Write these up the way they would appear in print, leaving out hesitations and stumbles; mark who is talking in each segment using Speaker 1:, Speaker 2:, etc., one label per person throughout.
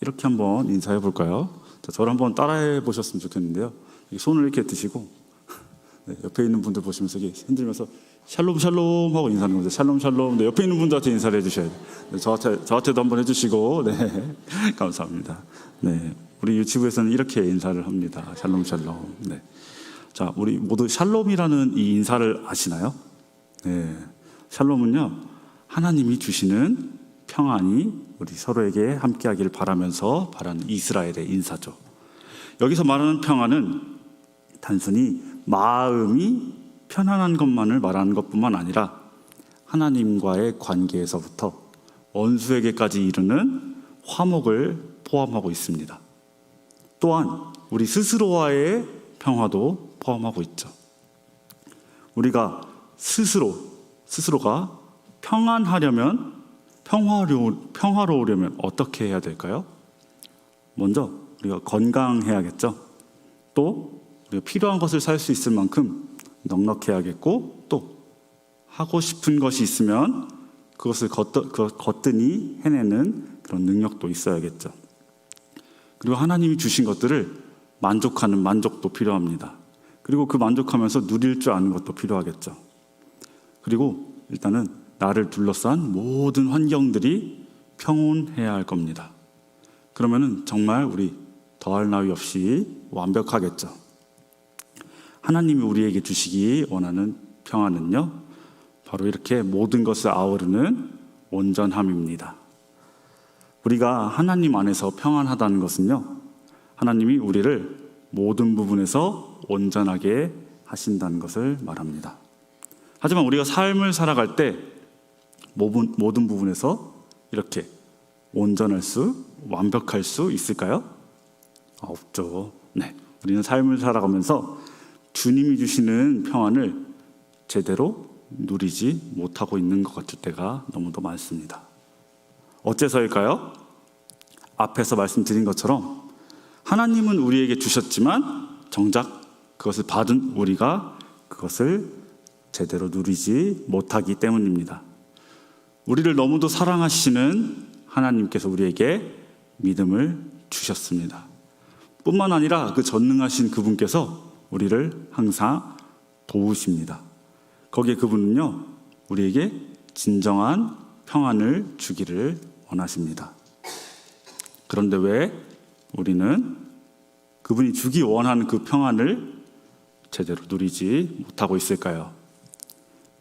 Speaker 1: 이렇게 한번 인사해 볼까요? 자, 저를 한번 따라해 보셨으면 좋겠는데요. 손을 이렇게 드시고 네, 옆에 있는 분들 보시면서 이렇게 흔들면서 샬롬 샬롬 하고 인사하는 겁니다. 샬롬 샬롬. 네, 옆에 있는 분들한테 인사를 해주셔야 돼요. 네, 저한테도 한번 해주시고, 네, 감사합니다. 네, 우리 유치부에서는 이렇게 인사를 합니다. 샬롬 샬롬. 네, 자, 우리 모두 샬롬이라는 이 인사를 아시나요? 네, 샬롬은요, 하나님이 주시는 평안이 우리 서로에게 함께하기를 바라면서 바라는 이스라엘의 인사죠. 여기서 말하는 평안은 단순히 마음이 편안한 것만을 말하는 것뿐만 아니라 하나님과의 관계에서부터 원수에게까지 이르는 화목을 포함하고 있습니다. 또한 우리 스스로와의 평화도 포함하고 있죠. 우리가 스스로가 평안하려면 평화로우려면 어떻게 해야 될까요? 먼저 우리가 건강해야겠죠. 또 우리가 필요한 것을 살 수 있을 만큼 넉넉해야겠고, 또 하고 싶은 것이 있으면 그것을 거뜬히 해내는 그런 능력도 있어야겠죠. 그리고 하나님이 주신 것들을 만족하는 만족도 필요합니다. 그리고 그 만족하면서 누릴 줄 아는 것도 필요하겠죠. 그리고 일단은 나를 둘러싼 모든 환경들이 평온해야 할 겁니다. 그러면은 정말 우리 더할 나위 없이 완벽하겠죠. 하나님이 우리에게 주시기 원하는 평안은요, 바로 이렇게 모든 것을 아우르는 온전함입니다. 우리가 하나님 안에서 평안하다는 것은요, 하나님이 우리를 모든 부분에서 온전하게 하신다는 것을 말합니다. 하지만 우리가 삶을 살아갈 때 모든 부분에서 이렇게 완벽할 수 있을까요? 없죠. 네, 우리는 삶을 살아가면서 주님이 주시는 평안을 제대로 누리지 못하고 있는 것 같을 때가 너무도 많습니다. 어째서일까요? 앞에서 말씀드린 것처럼 하나님은 우리에게 주셨지만 정작 그것을 받은 우리가 그것을 제대로 누리지 못하기 때문입니다. 우리를 너무도 사랑하시는 하나님께서 우리에게 믿음을 주셨습니다. 뿐만 아니라 그 전능하신 그분께서 우리를 항상 도우십니다. 거기에 그분은요, 우리에게 진정한 평안을 주기를 원하십니다. 그런데 왜 우리는 그분이 주기 원하는 그 평안을 제대로 누리지 못하고 있을까요?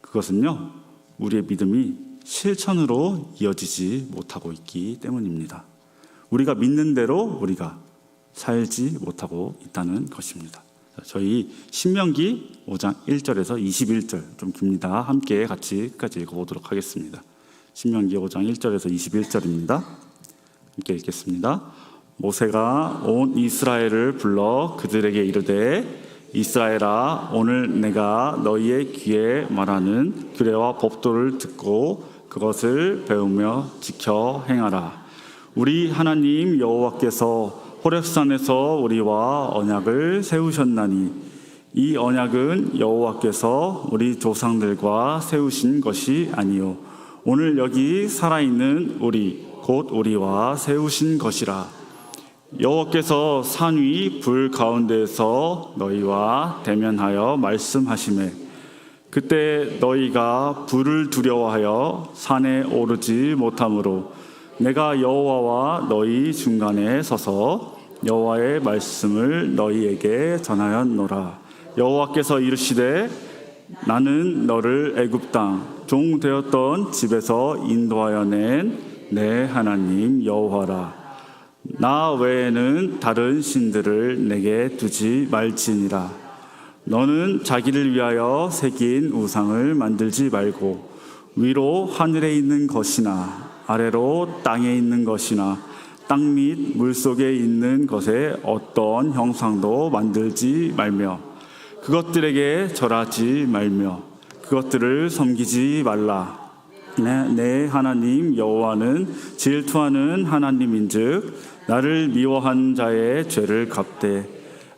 Speaker 1: 그것은요, 우리의 믿음이 실천으로 이어지지 못하고 있기 때문입니다. 우리가 믿는 대로 우리가 살지 못하고 있다는 것입니다. 저희 신명기 5장 1절에서 21절, 좀 깁니다. 함께 같이 끝까지 읽어보도록 하겠습니다. 신명기 5장 1절에서 21절입니다. 함께 읽겠습니다. 모세가 온 이스라엘을 불러 그들에게 이르되, 이스라엘아, 오늘 내가 너희의 귀에 말하는 규례와 법도를 듣고 그것을 배우며 지켜 행하라. 우리 하나님 여호와께서 호렙산에서 우리와 언약을 세우셨나니 이 언약은 여호와께서 우리 조상들과 세우신 것이 아니요 오늘 여기 살아있는 우리 곧 우리와 세우신 것이라. 여호와께서 산 위 불 가운데에서 너희와 대면하여 말씀하시매 그때 너희가 불을 두려워하여 산에 오르지 못하므로 내가 여호와와 너희 중간에 서서 여호와의 말씀을 너희에게 전하였노라. 여호와께서 이르시되 나는 너를 애굽 땅 종 되었던 집에서 인도하여 낸 내 하나님 여호와라. 나 외에는 다른 신들을 내게 두지 말지니라. 너는 자기를 위하여 새긴 우상을 만들지 말고 위로 하늘에 있는 것이나 아래로 땅에 있는 것이나 땅 및 물속에 있는 것에 어떤 형상도 만들지 말며 그것들에게 절하지 말며 그것들을 섬기지 말라. 내 하나님 여호와는 질투하는 하나님인즉 나를 미워한 자의 죄를 갚되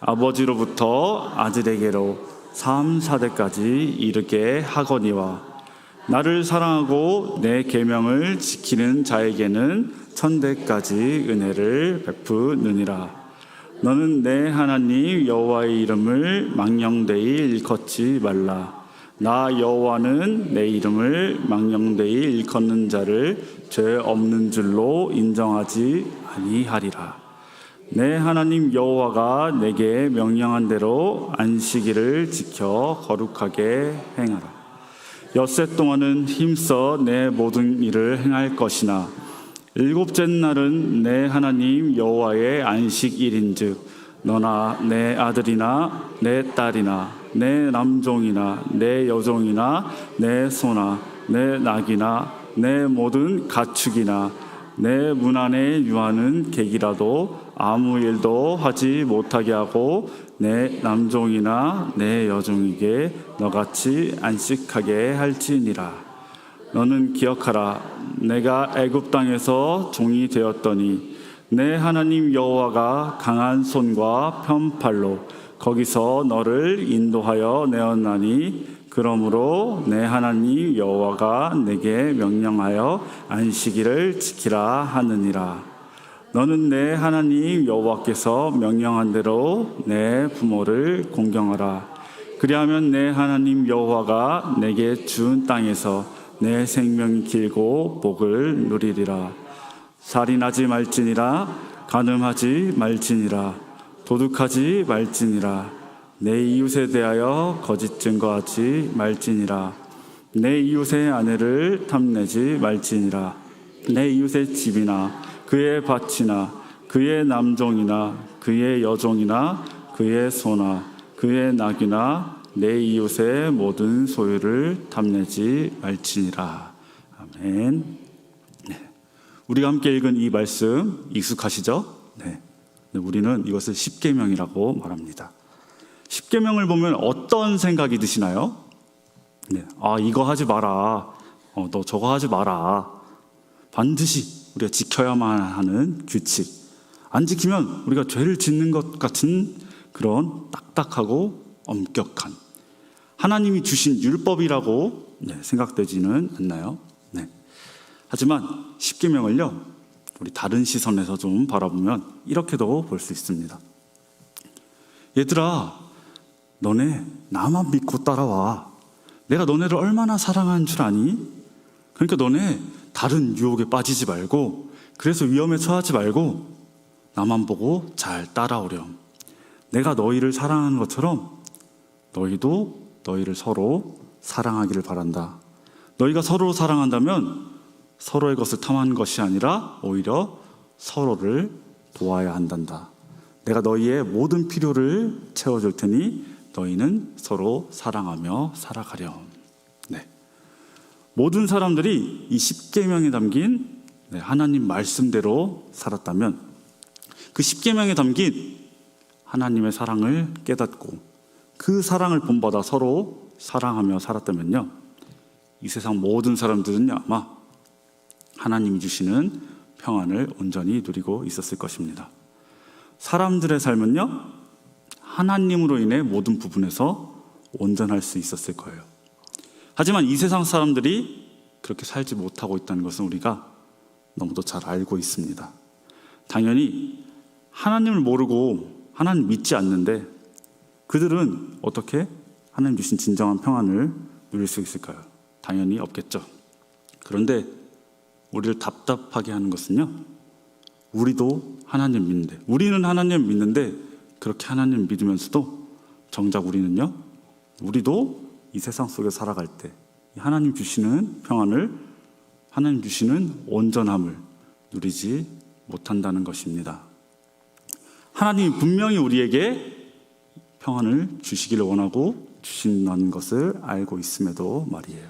Speaker 1: 아버지로부터 아들에게로 3-4대까지 이르게 하거니와 나를 사랑하고 내 계명을 지키는 자에게는 천대까지 은혜를 베푸느니라. 너는 내 하나님 여호와의 이름을 망령되이 일컫지 말라. 나 여호와는 내 이름을 망령되이 일컫는 자를 죄 없는 줄로 인정하지 아니하리라. 내 하나님 여호와가 내게 명령한 대로 안식일을 지켜 거룩하게 행하라. 엿새 동안은 힘써 내 모든 일을 행할 것이나 일곱째 날은 내 하나님 여호와의 안식일인즉 너나 내 아들이나 내 딸이나 내 남종이나 내 여종이나 내 소나 내 낙이나 내 모든 가축이나 내 문 안에 유하는 객이라도 아무 일도 하지 못하게 하고 내 남종이나 내 여종에게 너같이 안식하게 할지니라. 너는 기억하라. 내가 애굽 땅에서 종이 되었더니 내 하나님 여호와가 강한 손과 편팔로 거기서 너를 인도하여 내었나니 그러므로 내 하나님 여호와가 내게 명령하여 안식일을 지키라 하느니라. 너는 내 하나님 여호와께서 명령한 대로 내 부모를 공경하라. 그리하면 내 하나님 여호와가 내게 준 땅에서 내 생명이 길고 복을 누리리라. 살인하지 말지니라. 간음하지 말지니라. 도둑하지 말지니라. 내 이웃에 대하여 거짓 증거하지 말지니라. 내 이웃의 아내를 탐내지 말지니라. 내 이웃의 집이나 그의 밭이나 그의 남종이나 그의 여종이나 그의 소나 그의 낙이나 내 이웃의 모든 소유를 탐내지 말지니라. 아멘. 네. 우리가 함께 읽은 이 말씀 익숙하시죠? 네. 우리는 이것을 십계명이라고 말합니다. 십계명을 보면 어떤 생각이 드시나요? 네. 이거 하지 마라. 너 저거 하지 마라. 반드시 우리가 지켜야만 하는 규칙. 안 지키면 우리가 죄를 짓는 것 같은 그런 딱딱하고 엄격한 하나님이 주신 율법이라고 생각되지는 않나요? 네. 하지만 십계명을요, 우리 다른 시선에서 좀 바라보면 이렇게도 볼 수 있습니다. 얘들아, 너네 나만 믿고 따라와. 내가 너네를 얼마나 사랑하는 줄 아니? 그러니까 너네 다른 유혹에 빠지지 말고, 그래서 위험에 처하지 말고 나만 보고 잘 따라오렴. 내가 너희를 사랑하는 것처럼 너희도 너희를 서로 사랑하기를 바란다. 너희가 서로 사랑한다면 서로의 것을 탐하는 것이 아니라 오히려 서로를 도와야 한단다. 내가 너희의 모든 필요를 채워줄 테니 너희는 서로 사랑하며 살아가렴. 네. 모든 사람들이 이 십계명에 담긴 하나님 말씀대로 살았다면, 그 십계명에 담긴 하나님의 사랑을 깨닫고 그 사랑을 본받아 서로 사랑하며 살았다면요, 이 세상 모든 사람들은요 아마 하나님이 주시는 평안을 온전히 누리고 있었을 것입니다. 사람들의 삶은요 하나님으로 인해 모든 부분에서 온전할 수 있었을 거예요. 하지만 이 세상 사람들이 그렇게 살지 못하고 있다는 것은 우리가 너무도 잘 알고 있습니다. 당연히 하나님을 모르고 하나님 믿지 않는데 그들은 어떻게 하나님 주신 진정한 평안을 누릴 수 있을까요? 당연히 없겠죠. 그런데 우리를 답답하게 하는 것은요, 우리도 하나님 믿는데, 우리는 하나님 믿는데 그렇게 하나님 믿으면서도 정작 우리도 이 세상 속에 살아갈 때 하나님 주시는 평안을, 하나님 주시는 온전함을 누리지 못한다는 것입니다. 하나님이 분명히 우리에게 평안을 주시기를 원하고 주신다는 것을 알고 있음에도 말이에요.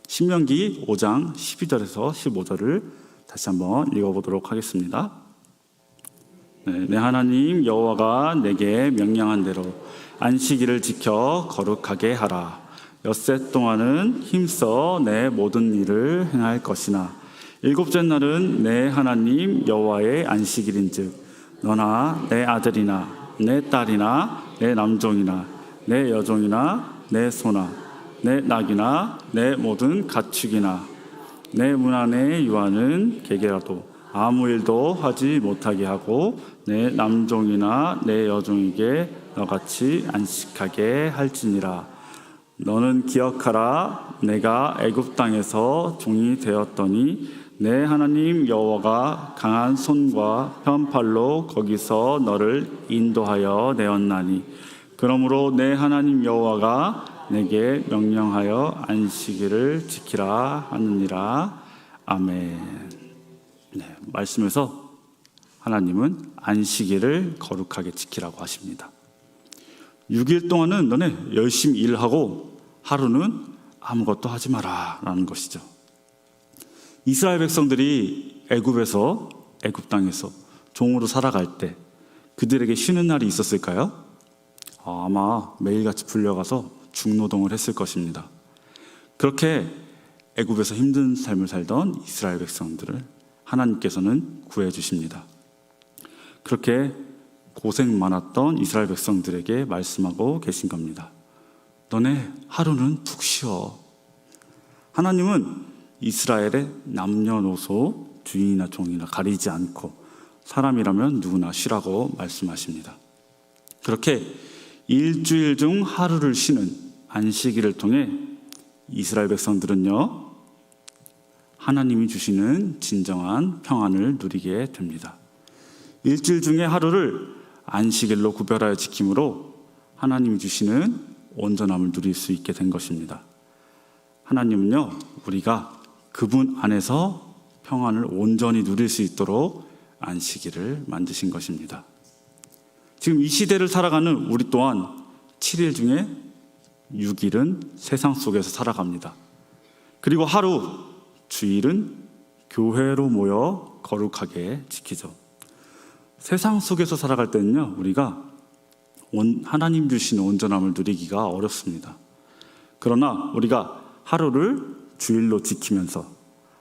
Speaker 1: 신명기 5장 12절에서 15절을 다시 한번 읽어보도록 하겠습니다. 내 하나님 여호와가 내게 명령한 대로 안식일을 지켜 거룩하게 하라. 엿새 동안은 힘써 내 모든 일을 행할 것이나 일곱째 날은 내 하나님 여호와의 안식일인즉 너나 내 아들이나 내 딸이나 내 남종이나 내 여종이나 내 소나 내 낙이나 내 모든 가축이나 내 문 안에 유하는 객이라도 아무 일도 하지 못하게 하고 내 남종이나 내 여종에게 너같이 안식하게 할지니라. 너는 기억하라. 내가 애굽 땅에서 종이 되었더니 내 하나님 여호와가 강한 손과 편팔로 거기서 너를 인도하여 내었나니 그러므로 내 하나님 여호와가 내게 명령하여 안식일을 지키라 하느니라. 아멘. 네, 말씀에서 하나님은 안식일을 거룩하게 지키라고 하십니다. 6일 동안은 너네 열심히 일하고 하루는 아무것도 하지 마라 라는 것이죠. 이스라엘 백성들이 애굽 땅에서 종으로 살아갈 때 그들에게 쉬는 날이 있었을까요? 아마 매일같이 불려가서 중노동을 했을 것입니다. 그렇게 애굽에서 힘든 삶을 살던 이스라엘 백성들을 하나님께서는 구해 주십니다. 그렇게 고생 많았던 이스라엘 백성들에게 말씀하고 계신 겁니다. 너네 하루는 푹 쉬어. 하나님은 이스라엘의 남녀노소, 주인이나 종이나 가리지 않고 사람이라면 누구나 쉬라고 말씀하십니다. 그렇게 일주일 중 하루를 쉬는 안식일을 통해 이스라엘 백성들은요, 하나님이 주시는 진정한 평안을 누리게 됩니다. 일주일 중에 하루를 안식일로 구별하여 지킴으로 하나님이 주시는 온전함을 누릴 수 있게 된 것입니다. 하나님은요, 우리가 그분 안에서 평안을 온전히 누릴 수 있도록 안식일을 만드신 것입니다. 지금 이 시대를 살아가는 우리 또한 7일 중에 6일은 세상 속에서 살아갑니다. 그리고 하루, 주일은 교회로 모여 거룩하게 지키죠. 세상 속에서 살아갈 때는요, 우리가 하나님 주신 온전함을 누리기가 어렵습니다. 그러나 우리가 하루를 주일로 지키면서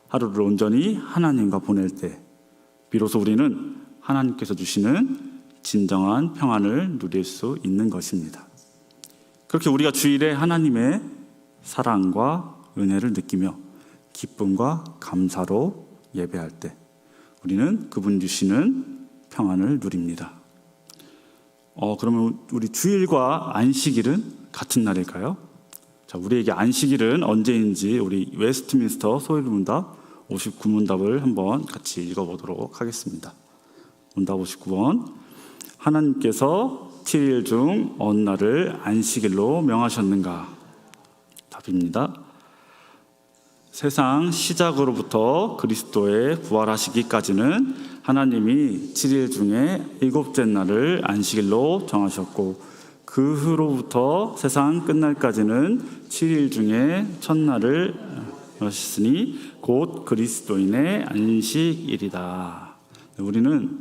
Speaker 1: 하루를 온전히 하나님과 보낼 때 비로소 우리는 하나님께서 주시는 진정한 평안을 누릴 수 있는 것입니다. 그렇게 우리가 주일에 하나님의 사랑과 은혜를 느끼며 기쁨과 감사로 예배할 때 우리는 그분 주시는 평안을 누립니다. 그러면 우리 주일과 안식일은 같은 날일까요? 자, 우리에게 안식일은 언제인지 우리 웨스트민스터 소일문답 59문답을 한번 같이 읽어보도록 하겠습니다. 문답 59번. 하나님께서 7일 중 어느 날을 안식일로 명하셨는가? 답입니다. 세상 시작으로부터 그리스도의 부활하시기까지는 하나님이 7일 중에 7째 날을 안식일로 정하셨고 그 후로부터 세상 끝날까지는 7일 중에 첫날을 하셨으니 곧 그리스도인의 안식일이다. 우리는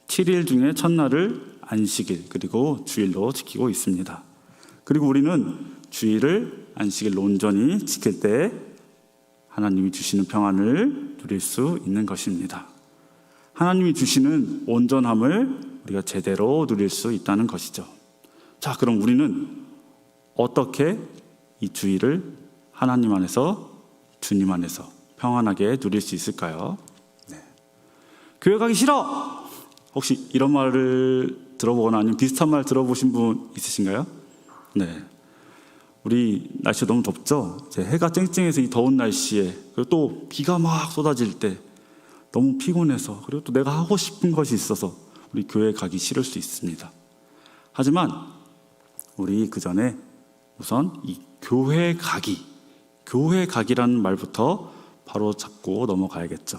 Speaker 1: 7일 중에 첫날을 안식일 그리고 주일로 지키고 있습니다. 그리고 우리는 주일을 안식일로 온전히 지킬 때 하나님이 주시는 평안을 누릴 수 있는 것입니다. 하나님이 주시는 온전함을 우리가 제대로 누릴 수 있다는 것이죠. 자, 그럼 우리는 어떻게 이 주일을 하나님 안에서, 주님 안에서 평안하게 누릴 수 있을까요? 네. 교회 가기 싫어! 혹시 이런 말을 들어보거나 아니면 비슷한 말 들어보신 분 있으신가요? 네. 우리 날씨가 너무 덥죠? 이제 해가 쨍쨍해서 이 더운 날씨에 그리고 또 비가 막 쏟아질 때 너무 피곤해서 그리고 또 내가 하고 싶은 것이 있어서 우리 교회 가기 싫을 수 있습니다. 하지만 우리 그 전에 우선 이 교회 가기라는 말부터 바로 잡고 넘어가야겠죠.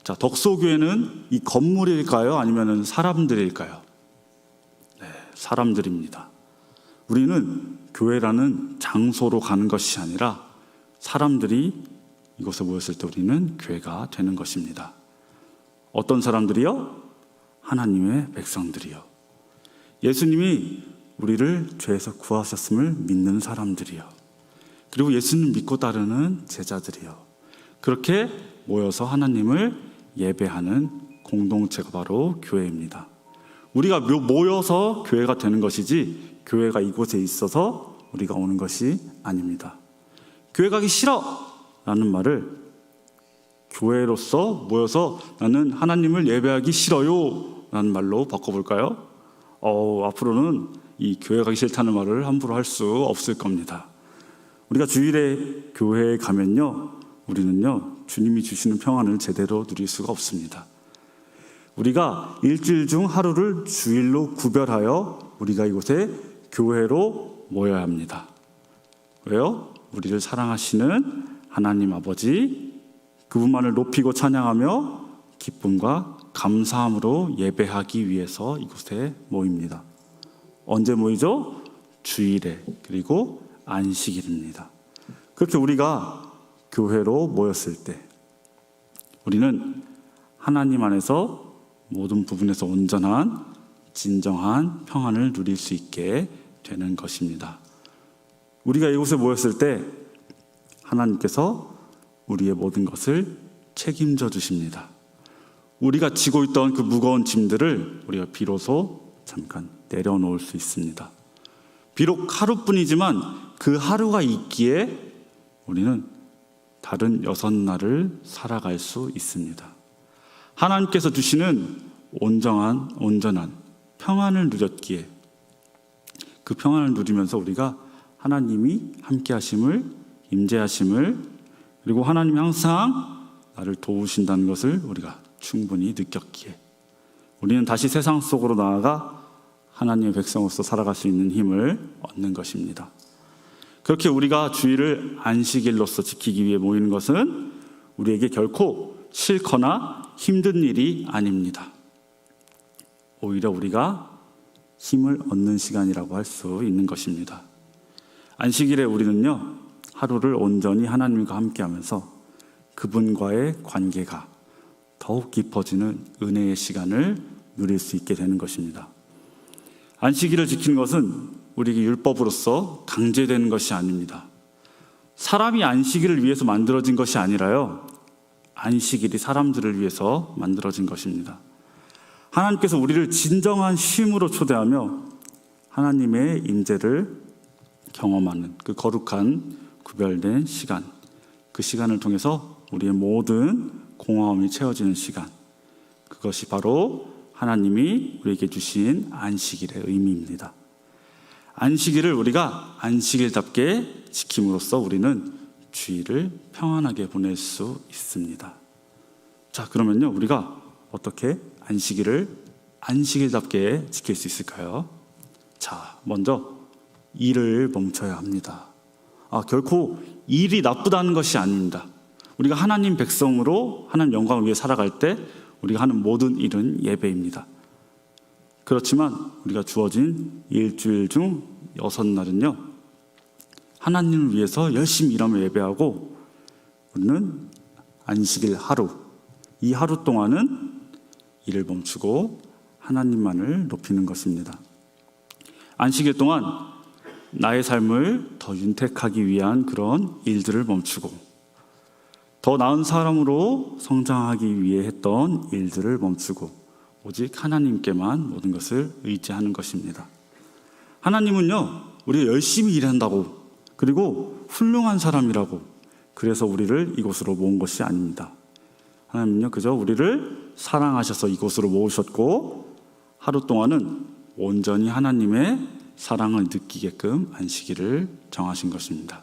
Speaker 1: 자, 덕소교회는 이 건물일까요? 아니면 사람들일까요? 네, 사람들입니다. 우리는 교회라는 장소로 가는 것이 아니라 사람들이 이곳에 모였을 때 우리는 교회가 되는 것입니다. 어떤 사람들이요? 하나님의 백성들이요. 예수님이 우리를 죄에서 구하셨음을 믿는 사람들이요. 그리고 예수님 믿고 따르는 제자들이요. 그렇게 모여서 하나님을 예배하는 공동체가 바로 교회입니다. 우리가 모여서 교회가 되는 것이지 교회가 이곳에 있어서 우리가 오는 것이 아닙니다. 교회 가기 싫어! 라는 말을 교회로서 모여서 나는 하나님을 예배하기 싫어요 라는 말로 바꿔볼까요? 앞으로는 이 교회 가기 싫다는 말을 함부로 할 수 없을 겁니다. 우리가 주일에 교회에 가면요, 우리는요 주님이 주시는 평안을 제대로 누릴 수가 없습니다. 우리가 일주일 중 하루를 주일로 구별하여 우리가 이곳에 교회로 모여야 합니다. 왜요? 우리를 사랑하시는 하나님 아버지, 그분만을 높이고 찬양하며 기쁨과 감사함으로 예배하기 위해서 이곳에 모입니다. 언제 모이죠? 주일에, 그리고 안식일입니다. 그렇게 우리가 교회로 모였을 때 우리는 하나님 안에서 모든 부분에서 온전한 진정한 평안을 누릴 수 있게 되는 것입니다. 우리가 이곳에 모였을 때 하나님께서 우리의 모든 것을 책임져 주십니다. 우리가 지고 있던 그 무거운 짐들을 우리가 비로소 잠깐 내려놓을 수 있습니다. 비록 하루뿐이지만 그 하루가 있기에 우리는 다른 6날을 살아갈 수 있습니다. 하나님께서 주시는 온전한 평안을 누렸기에 그 평안을 누리면서 우리가 하나님이 함께 하심을, 임재하심을, 그리고 하나님이 항상 나를 도우신다는 것을 우리가 충분히 느꼈기에 우리는 다시 세상 속으로 나아가 하나님의 백성으로서 살아갈 수 있는 힘을 얻는 것입니다. 그렇게 우리가 주일을 안식일로서 지키기 위해 모이는 것은 우리에게 결코 싫거나 힘든 일이 아닙니다. 오히려 우리가 힘을 얻는 시간이라고 할 수 있는 것입니다. 안식일에 우리는요, 하루를 온전히 하나님과 함께하면서 그분과의 관계가 더욱 깊어지는 은혜의 시간을 누릴 수 있게 되는 것입니다. 안식일을 지키는 것은 우리에게 율법으로서 강제되는 것이 아닙니다. 사람이 안식일을 위해서 만들어진 것이 아니라요, 안식일이 사람들을 위해서 만들어진 것입니다. 하나님께서 우리를 진정한 쉼으로 초대하며 하나님의 임재를 경험하는 그 거룩한 구별된 시간, 그 시간을 통해서 우리의 모든 공허함이 채워지는 시간, 그것이 바로 하나님이 우리에게 주신 안식일의 의미입니다. 안식일을 우리가 안식일답게 지킴으로써 우리는 주일을 평안하게 보낼 수 있습니다. 자, 그러면요, 우리가 어떻게 안식일을 안식일답게 지킬 수 있을까요? 자, 먼저 일을 멈춰야 합니다. 결코 일이 나쁘다는 것이 아닙니다. 우리가 하나님 백성으로 하나님 영광을 위해 살아갈 때 우리가 하는 모든 일은 예배입니다. 그렇지만 우리가 주어진 일주일 중 6날은요, 하나님을 위해서 열심히 일하며 예배하고 우리는 안식일 하루, 이 하루 동안은 일을 멈추고 하나님만을 높이는 것입니다. 안식일 동안 나의 삶을 더 윤택하기 위한 그런 일들을 멈추고 더 나은 사람으로 성장하기 위해 했던 일들을 멈추고 오직 하나님께만 모든 것을 의지하는 것입니다. 하나님은요, 우리가 열심히 일한다고, 그리고 훌륭한 사람이라고 그래서 우리를 이곳으로 모은 것이 아닙니다. 하나님은요, 그저 우리를 사랑하셔서 이곳으로 모으셨고 하루 동안은 온전히 하나님의 사랑을 느끼게끔 안식일을 정하신 것입니다.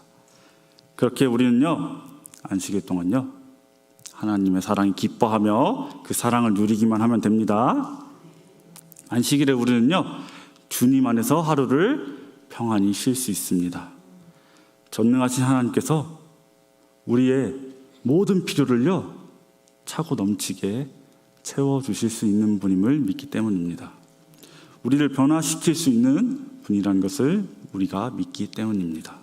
Speaker 1: 그렇게 우리는요, 안식일 동안요, 하나님의 사랑이 기뻐하며 그 사랑을 누리기만 하면 됩니다. 안식일에 우리는요, 주님 안에서 하루를 평안히 쉴 수 있습니다. 전능하신 하나님께서 우리의 모든 필요를요, 차고 넘치게 채워주실 수 있는 분임을 믿기 때문입니다. 우리를 변화시킬 수 있는 분이라는 것을 우리가 믿기 때문입니다.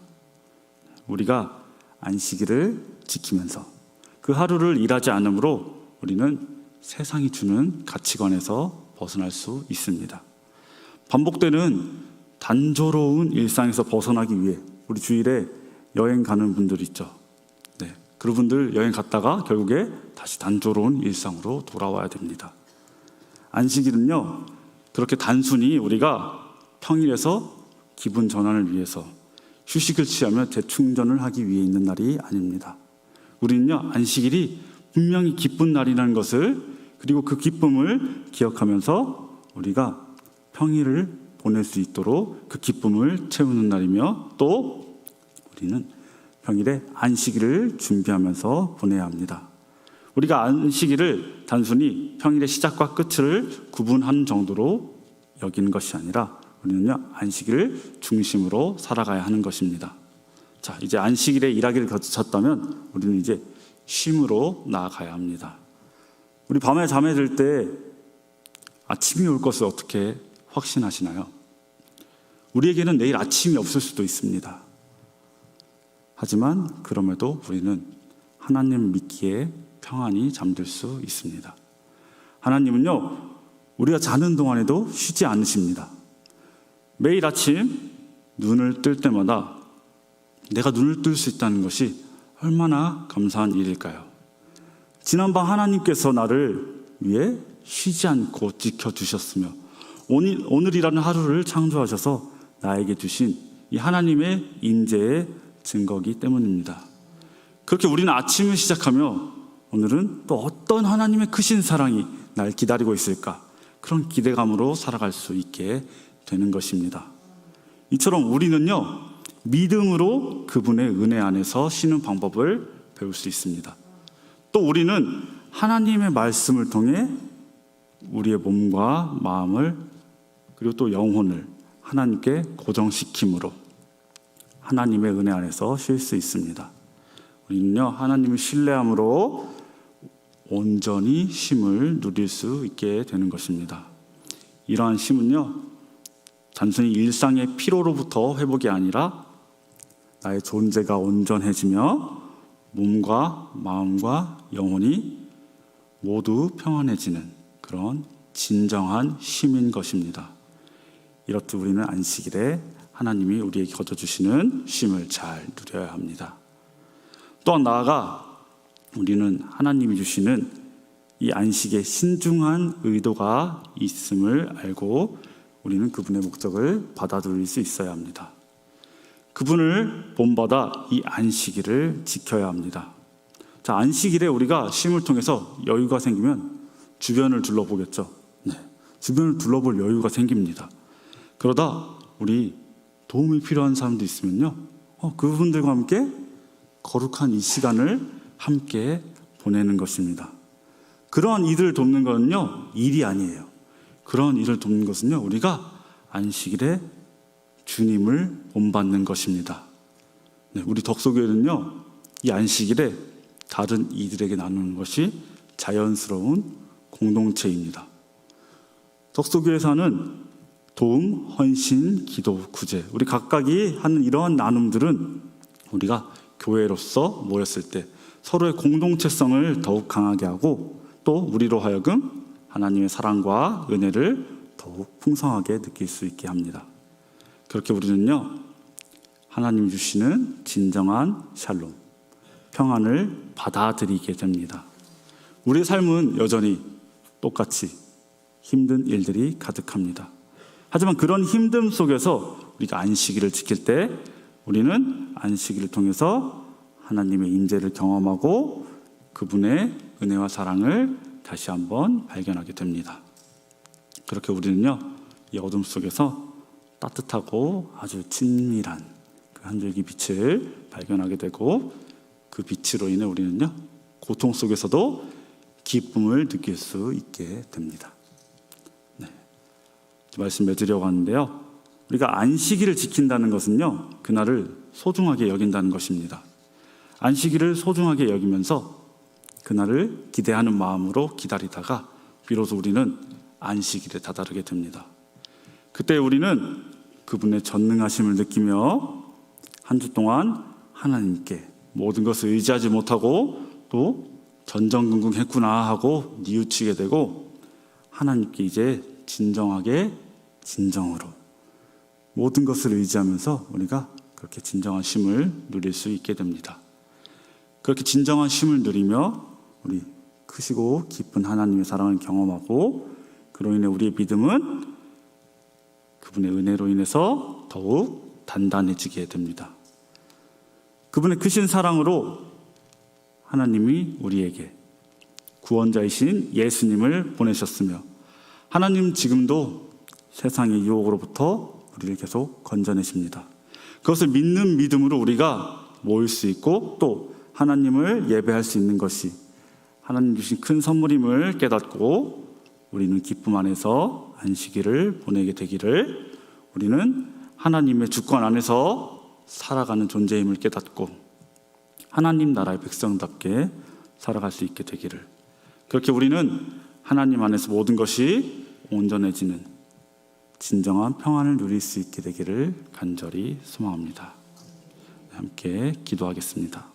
Speaker 1: 우리가 안식일을 지키면서 그 하루를 일하지 않으므로 우리는 세상이 주는 가치관에서 벗어날 수 있습니다. 반복되는 단조로운 일상에서 벗어나기 위해 우리 주일에 여행 가는 분들 있죠. 네, 그분들 여행 갔다가 결국에 다시 단조로운 일상으로 돌아와야 됩니다. 안식일은요, 그렇게 단순히 우리가 평일에서 기분 전환을 위해서 휴식을 취하며 재충전을 하기 위해 있는 날이 아닙니다. 우리는요, 안식일이 분명히 기쁜 날이라는 것을, 그리고 그 기쁨을 기억하면서 우리가 평일을 보낼 수 있도록 그 기쁨을 채우는 날이며, 또 우리는 평일에 안식일을 준비하면서 보내야 합니다. 우리가 안식일을 단순히 평일의 시작과 끝을 구분하는 정도로 여기는 것이 아니라 우리는요, 안식일을 중심으로 살아가야 하는 것입니다. 자, 이제 안식일에 일하기를 거쳤다면 우리는 이제 쉼으로 나아가야 합니다. 우리 밤에 잠에 들 때 아침이 올 것을 어떻게 확신하시나요? 우리에게는 내일 아침이 없을 수도 있습니다. 하지만 그럼에도 우리는 하나님 믿기에 평안히 잠들 수 있습니다. 하나님은요, 우리가 자는 동안에도 쉬지 않으십니다. 매일 아침 눈을 뜰 때마다 내가 눈을 뜰 수 있다는 것이 얼마나 감사한 일일까요? 지난밤 하나님께서 나를 위해 쉬지 않고 지켜주셨으며 오늘이라는 하루를 창조하셔서 나에게 주신 이 하나님의 임재의 증거이기 때문입니다. 그렇게 우리는 아침을 시작하며 오늘은 또 어떤 하나님의 크신 사랑이 날 기다리고 있을까, 그런 기대감으로 살아갈 수 있게 되는 것입니다. 이처럼 우리는요, 믿음으로 그분의 은혜 안에서 쉬는 방법을 배울 수 있습니다. 또 우리는 하나님의 말씀을 통해 우리의 몸과 마음을, 그리고 또 영혼을 하나님께 고정시킴으로 하나님의 은혜 안에서 쉴 수 있습니다. 우리는요, 하나님을 신뢰함으로 온전히 쉼을 누릴 수 있게 되는 것입니다. 이러한 쉼은요, 단순히 일상의 피로로부터 회복이 아니라 나의 존재가 온전해지며 몸과 마음과 영혼이 모두 평안해지는 그런 진정한 쉼인 것입니다. 이렇듯 우리는 안식일에 하나님이 우리에게 거둬주시는 쉼을 잘 누려야 합니다. 또한 나아가 우리는 하나님이 주시는 이 안식에 신중한 의도가 있음을 알고 우리는 그분의 목적을 받아들일 수 있어야 합니다. 그분을 본받아 이 안식일을 지켜야 합니다. 자, 안식일에 우리가 쉼을 통해서 여유가 생기면 주변을 둘러보겠죠. 네, 주변을 둘러볼 여유가 생깁니다. 그러다 우리 도움이 필요한 사람도 있으면요, 그분들과 함께 거룩한 이 시간을 함께 보내는 것입니다. 그러한 이들을 돕는 것은요, 일이 아니에요. 그러한 일을 돕는 것은요, 우리가 안식일에 주님을 본받는 것입니다. 네, 우리 덕소교회는요, 이 안식일에 다른 이들에게 나누는 것이 자연스러운 공동체입니다. 덕소교회에서는 도움, 헌신, 기도, 구제, 우리 각각이 하는 이러한 나눔들은 우리가 교회로서 모였을 때 서로의 공동체성을 더욱 강하게 하고, 또 우리로 하여금 하나님의 사랑과 은혜를 더욱 풍성하게 느낄 수 있게 합니다. 그렇게 우리는요, 하나님이 주시는 진정한 샬롬, 평안을 받아들이게 됩니다. 우리의 삶은 여전히 똑같이 힘든 일들이 가득합니다. 하지만 그런 힘듦 속에서 우리가 안식일을 지킬 때 우리는 안식일을 통해서 하나님의 임재를 경험하고 그분의 은혜와 사랑을 다시 한번 발견하게 됩니다. 그렇게 우리는요, 이 어둠 속에서 따뜻하고 아주 친밀한 그 한 줄기 빛을 발견하게 되고, 그 빛으로 인해 우리는요, 고통 속에서도 기쁨을 느낄 수 있게 됩니다. 네, 말씀 맺으려고 하는데요, 우리가 안식일을 지킨다는 것은요, 그날을 소중하게 여긴다는 것입니다. 안식일을 소중하게 여기면서 그날을 기대하는 마음으로 기다리다가 비로소 우리는 안식일에 다다르게 됩니다. 그때 우리는 그분의 전능하심을 느끼며 한 주 동안 하나님께 모든 것을 의지하지 못하고 또 전전긍긍했구나 하고 뉘우치게 되고, 하나님께 이제 진정하게 진정으로 모든 것을 의지하면서 우리가 그렇게 진정한 쉼을 누릴 수 있게 됩니다. 그렇게 진정한 쉼을 누리며 우리 크시고 깊은 하나님의 사랑을 경험하고, 그로 인해 우리의 믿음은 그분의 은혜로 인해서 더욱 단단해지게 됩니다. 그분의 크신 사랑으로 하나님이 우리에게 구원자이신 예수님을 보내셨으며 하나님 지금도 세상의 유혹으로부터 우리를 계속 건져내십니다. 그것을 믿는 믿음으로 우리가 모일 수 있고 또 하나님을 예배할 수 있는 것이 하나님 주신 큰 선물임을 깨닫고 우리는 기쁨 안에서 안식일을 보내게 되기를, 우리는 하나님의 주권 안에서 살아가는 존재임을 깨닫고 하나님 나라의 백성답게 살아갈 수 있게 되기를, 그렇게 우리는 하나님 안에서 모든 것이 온전해지는 진정한 평안을 누릴 수 있게 되기를 간절히 소망합니다. 함께 기도하겠습니다.